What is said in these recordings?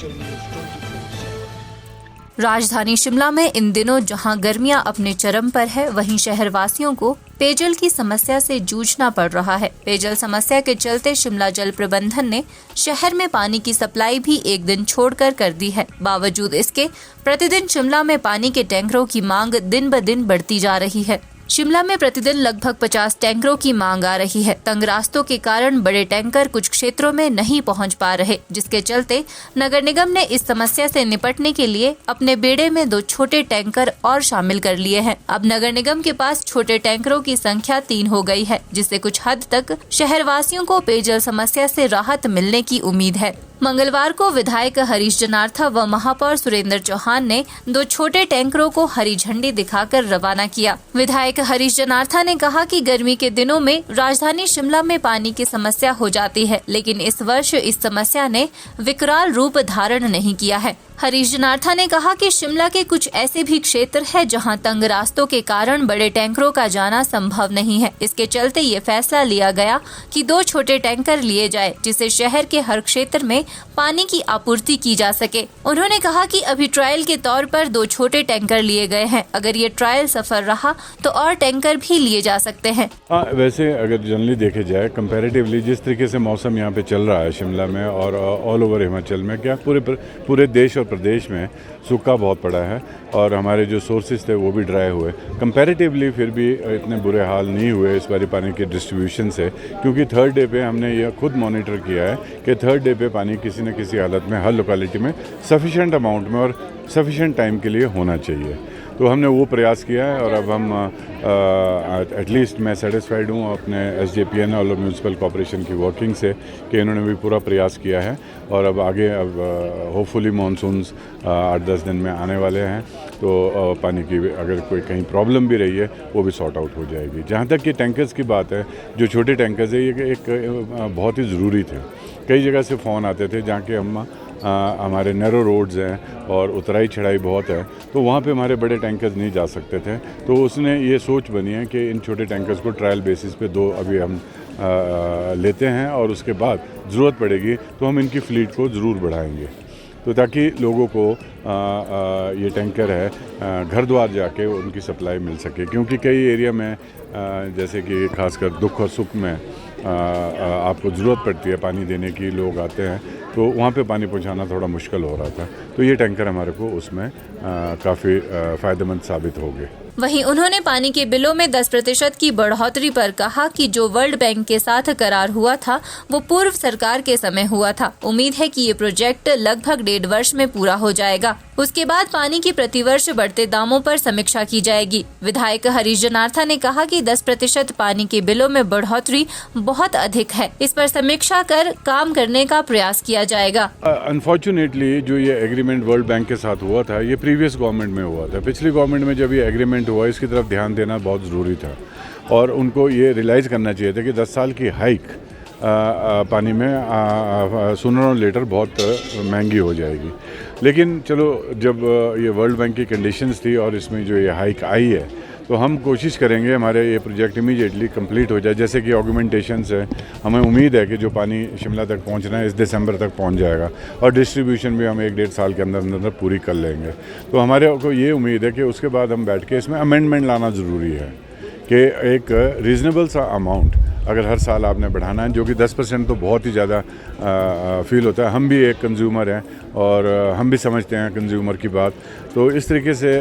Culture News 24/7। राजधानी शिमला में इन दिनों जहां गर्मियां अपने चरम पर है, वहीं शहरवासियों को पेयजल की समस्या से जूझना पड़ रहा है। पेयजल समस्या के चलते शिमला जल प्रबंधन ने शहर में पानी की सप्लाई भी एक दिन छोड़कर कर दी है। बावजूद इसके प्रतिदिन शिमला में पानी के टैंकरों की मांग दिन ब दिन बढ़ती जा रही है। शिमला में प्रतिदिन लगभग 50 टैंकरों की मांग आ रही है। तंग रास्तों के कारण बड़े टैंकर कुछ क्षेत्रों में नहीं पहुंच पा रहे, जिसके चलते नगर निगम ने इस समस्या से निपटने के लिए अपने बेड़े में 2 छोटे टैंकर और शामिल कर लिए हैं। अब नगर निगम के पास छोटे टैंकरों की संख्या 3 हो गई है, जिससे कुछ हद तक शहरवासियों को पेयजल समस्या से राहत मिलने की उम्मीद है। मंगलवार को विधायक हरीश जनार्था व महापौर सुरेंद्र चौहान ने 2 छोटे टैंकरों को हरी झंडी दिखाकर रवाना किया। विधायक हरीश जनार्था ने कहा कि गर्मी के दिनों में राजधानी शिमला में पानी की समस्या हो जाती है, लेकिन इस वर्ष इस समस्या ने विकराल रूप धारण नहीं किया है। हरीश जनार्था ने कहा कि शिमला के कुछ ऐसे भी क्षेत्र है जहां तंग रास्तों के कारण बड़े टैंकरों का जाना संभव नहीं है। इसके चलते ये फैसला लिया गया कि 2 छोटे टैंकर लिए जाए, जिससे शहर के हर क्षेत्र में पानी की आपूर्ति की जा सके। उन्होंने कहा कि अभी ट्रायल के तौर पर 2 छोटे टैंकर लिए गए हैं। अगर ये ट्रायल सफल रहा तो और टैंकर भी लिए जा सकते हैं। वैसे अगर जनरली देखे जाए कंपैरेटिवली जिस तरीके से मौसम यहाँ पे चल रहा है शिमला में और ऑल ओवर हिमाचल में, क्या पूरे देश और प्रदेश में सूखा बहुत पड़ा है और हमारे जो सोर्सेज थे वो भी ड्राई हुए। कंपैरेटिवली फिर भी इतने बुरे हाल नहीं हुए इस बारी पानी के डिस्ट्रीब्यूशन से, क्योंकि 3rd डे पे हमने ये खुद मॉनिटर किया है कि 3rd डे पे पानी किसी न किसी हालत में हर लोकेलिटी में सफिशेंट अमाउंट में और सफिशेंट टाइम के लिए होना चाहिए। तो हमने वो प्रयास किया है और अब हम एटलीस्ट मैं सेटिस्फाइड हूँ अपने SJPN और म्यूनसिपल कॉर्पोरेशन की वर्किंग से कि इन्होंने भी पूरा प्रयास किया है और अब आगे होपफुली मानसून्स 8-10 दिन में आने वाले हैं, तो पानी की अगर कोई कहीं प्रॉब्लम भी रही है वो भी सॉर्ट आउट हो जाएगी। जहाँ तक कि टैंकर्स की बात है, जो छोटे टैंकर्स है ये एक बहुत ही ज़रूरी थे। कई जगह से फ़ोन आते थे जहाँ के हमारे नैरो रोड्स हैं और उतराई चढ़ाई बहुत है, तो वहाँ पे हमारे बड़े टैंकर्स नहीं जा सकते थे। तो उसने ये सोच बनी है कि इन छोटे टैंकर्स को ट्रायल बेसिस पे 2 अभी हम लेते हैं और उसके बाद ज़रूरत पड़ेगी तो हम इनकी फ्लीट को ज़रूर बढ़ाएंगे, तो ताकि लोगों को ये टैंकर है घर द्वार जाके उनकी सप्लाई मिल सके। क्योंकि कई एरिया में जैसे कि खासकर दुख और सुख में आपको ज़रूरत पड़ती है पानी देने की, लोग आते हैं तो वहाँ पे पानी पहुँचाना थोड़ा मुश्किल हो रहा था, तो ये टैंकर हमारे को उसमें काफ़ी फ़ायदेमंद साबित हो गए। वहीं उन्होंने पानी के बिलों में 10% की बढ़ोतरी पर कहा कि जो वर्ल्ड बैंक के साथ करार हुआ था वो पूर्व सरकार के समय हुआ था। उम्मीद है कि ये प्रोजेक्ट लगभग 1.5 वर्ष में पूरा हो जाएगा। उसके बाद पानी की प्रतिवर्ष बढ़ते दामों पर समीक्षा की जाएगी। विधायक हरीश जनार्था ने कहा कि 10% पानी के बिलों में बढ़ोतरी बहुत अधिक है, इस पर समीक्षा कर काम करने का प्रयास किया जाएगा। अनफॉर्चुनेटली जो ये एग्रीमेंट वर्ल्ड बैंक के साथ हुआ था ये प्रीवियस गवर्नमेंट में हुआ था। पिछली गवर्नमेंट में जब ये एग्रीमेंट हुआ इसकी तरफ ध्यान देना बहुत ज़रूरी था और उनको ये रियलाइज़ करना चाहिए था कि 10 साल की हाइक पानी में सूनर और लेटर बहुत महंगी हो जाएगी। लेकिन चलो जब ये वर्ल्ड बैंक की कंडीशंस थी और इसमें जो ये हाइक आई है तो हम कोशिश करेंगे हमारे ये प्रोजेक्ट इमीडिएटली कंप्लीट हो जाए। जैसे कि ऑगमेंटेशंस है, हमें उम्मीद है कि जो पानी शिमला तक पहुंचना है इस दिसंबर तक पहुंच जाएगा और डिस्ट्रीब्यूशन भी हम 1-1.5 साल के अंदर पूरी कर लेंगे। तो हमारे को ये उम्मीद है कि उसके बाद हम बैठ के इसमें अमेंडमेंट लाना ज़रूरी है कि एक रीज़नेबल सा अमाउंट अगर हर साल आपने बढ़ाना है, जो कि 10% तो बहुत ही ज़्यादा फील होता है। हम भी एक कंज्यूमर हैं और हम भी समझते हैं कंज्यूमर की बात, तो इस तरीके से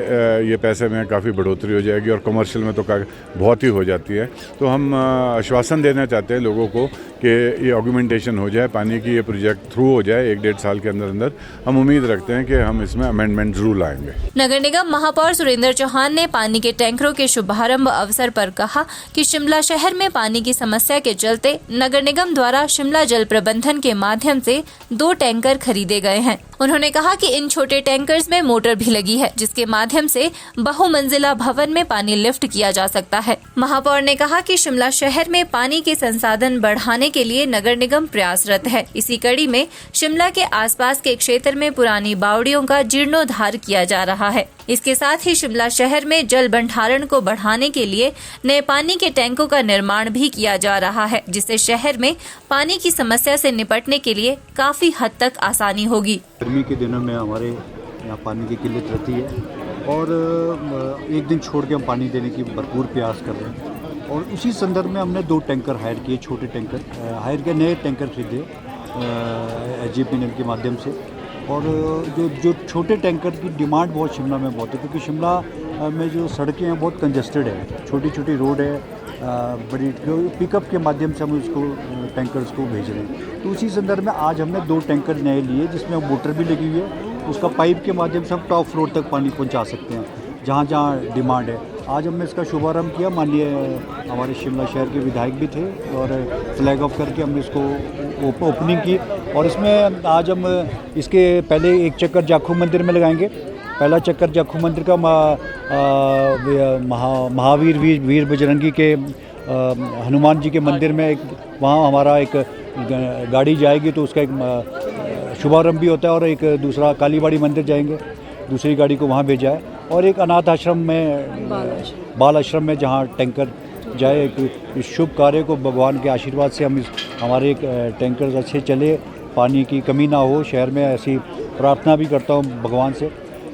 ये पैसे में काफ़ी बढ़ोतरी हो जाएगी और कमर्शियल में तो बहुत ही हो जाती है। तो हम आश्वासन देना चाहते हैं लोगों को कि ये ऑगमेंटेशन हो जाए, पानी की ये प्रोजेक्ट थ्रू हो जाए 1-1.5 साल के अंदर। हम उम्मीद रखते हैं कि हम इसमें अमेंडमेंट जरूर लाएंगे। नगर निगम महापौर सुरेंद्र चौहान ने पानी के टैंकरों के शुभारंभ अवसर पर कहा कि शिमला शहर में पानी की समस्या के चलते नगर निगम द्वारा शिमला जल प्रबंधन के माध्यम से 2 टैंकर खरीदे गए हैं। उन्होंने कहा कि इन छोटे टैंकर्स में मोटर भी लगी है, जिसके माध्यम से बहुमंजिला भवन में पानी लिफ्ट किया जा सकता है। महापौर ने कहा कि शिमला शहर में पानी के संसाधन बढ़ाने के लिए नगर निगम प्रयासरत है। इसी कड़ी में शिमला के आसपास के क्षेत्र में पुरानी बावड़ियों का जीर्णोद्धार किया जा रहा है। इसके साथ ही शिमला शहर में जल भंडारण को बढ़ाने के लिए नए पानी के टैंकों का निर्माण भी किया जा रहा है, जिससे शहर में पानी की समस्या से निपटने के लिए काफी हद तक आसानी होगी। गर्मी के दिनों में हमारे यहाँ पानी की किल्लत रहती है और एक दिन छोड़ के हम पानी देने की भरपूर प्रयास कर रहे हैं और उसी संदर्भ में हमने 2 टैंकर हायर किए, छोटे टैंकर हायर किए, नए टैंकर खरीदे SGPNL के माध्यम से। और जो छोटे टैंकर की डिमांड बहुत शिमला में बहुत है, क्योंकि शिमला में जो सड़कें हैं बहुत कंजस्टेड है, छोटी छोटी रोड है, बड़ी पिकअप के माध्यम से हम उसको टैंकर्स को भेज रहे हैं। तो उसी संदर्भ में आज हमने 2 टैंकर नए लिए, जिसमें मोटर भी लगी हुई है, उसका पाइप के माध्यम से हम टॉप फ्लोर तक पानी पहुंचा सकते हैं जहाँ जहाँ डिमांड है। आज हमने इसका शुभारंभ किया, माननीय हमारे शिमला शहर के विधायक भी थे और फ्लैग ऑफ करके हमने इसको ओपनिंग की। और इसमें आज हम इसके पहले एक चक्कर जाखू मंदिर में लगाएंगे। पहला चक्कर जाखू मंदिर का महावीर वीर बजरंगी के हनुमान जी के मंदिर में एक वहाँ हमारा एक गाड़ी जाएगी, तो उसका एक शुभारंभ भी होता है। और एक दूसरा कालीबाड़ी मंदिर जाएंगे, दूसरी गाड़ी को वहाँ भेजा है। और एक अनाथ आश्रम में, बाल आश्रम में जहाँ टैंकर जाए, एक शुभ कार्य को भगवान के आशीर्वाद से हम हमारे टैंकर अच्छे चले, पानी की कमी ना हो शहर में, ऐसी प्रार्थना भी करता हूँ भगवान से।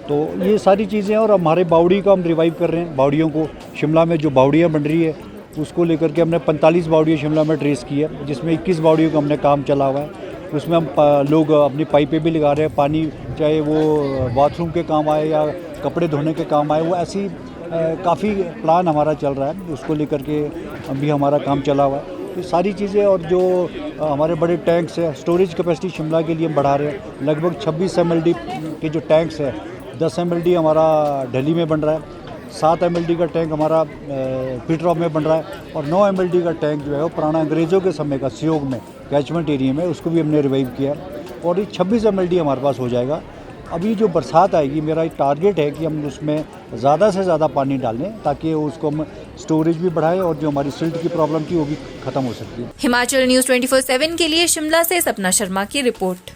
तो ये सारी चीज़ें। और हमारे बावड़ी का हम रिवाइव कर रहे हैं, बावड़ियों को, शिमला में जो बावड़ियाँ बन रही है उसको लेकर के हमने 45 बावड़ियाँ शिमला में ट्रेस की है, जिसमें 21 बावड़ियों का हमने काम चला हुआ है। उसमें हम लोग अपनी पाइपें भी लगा रहे हैं, पानी चाहे वो बाथरूम के काम आए या कपड़े धोने के काम आए, वो ऐसी काफ़ी प्लान हमारा चल रहा है, उसको लेकर के अभी हमारा काम चला हुआ है। ये सारी चीज़ें। और जो हमारे बड़े टैंक्स है, स्टोरेज कैपेसिटी शिमला के लिए हम बढ़ा रहे हैं। लगभग 26 mld के जो टैंक्स है, 10 mld हमारा दिल्ली में बन रहा है, 7 mld का टैंक हमारा पीटरॉफ में बन रहा है, और 9 mld का टैंक जो है वो पुराना अंग्रेज़ों के समय का सियोग में कैचमेंट एरिया में, उसको भी हमने रिवाइव किया। और ये 26 mld हमारे पास हो जाएगा। अभी जो बरसात आएगी, मेरा एक टारगेट है कि हम उसमें ज़्यादा से ज़्यादा पानी डालें, ताकि उसको हम स्टोरेज भी बढ़ाएं और जो हमारी सिल्ट की प्रॉब्लम थी वो भी ख़त्म हो सकती है। हिमाचल न्यूज़ 24/7 के लिए शिमला से सपना शर्मा की रिपोर्ट।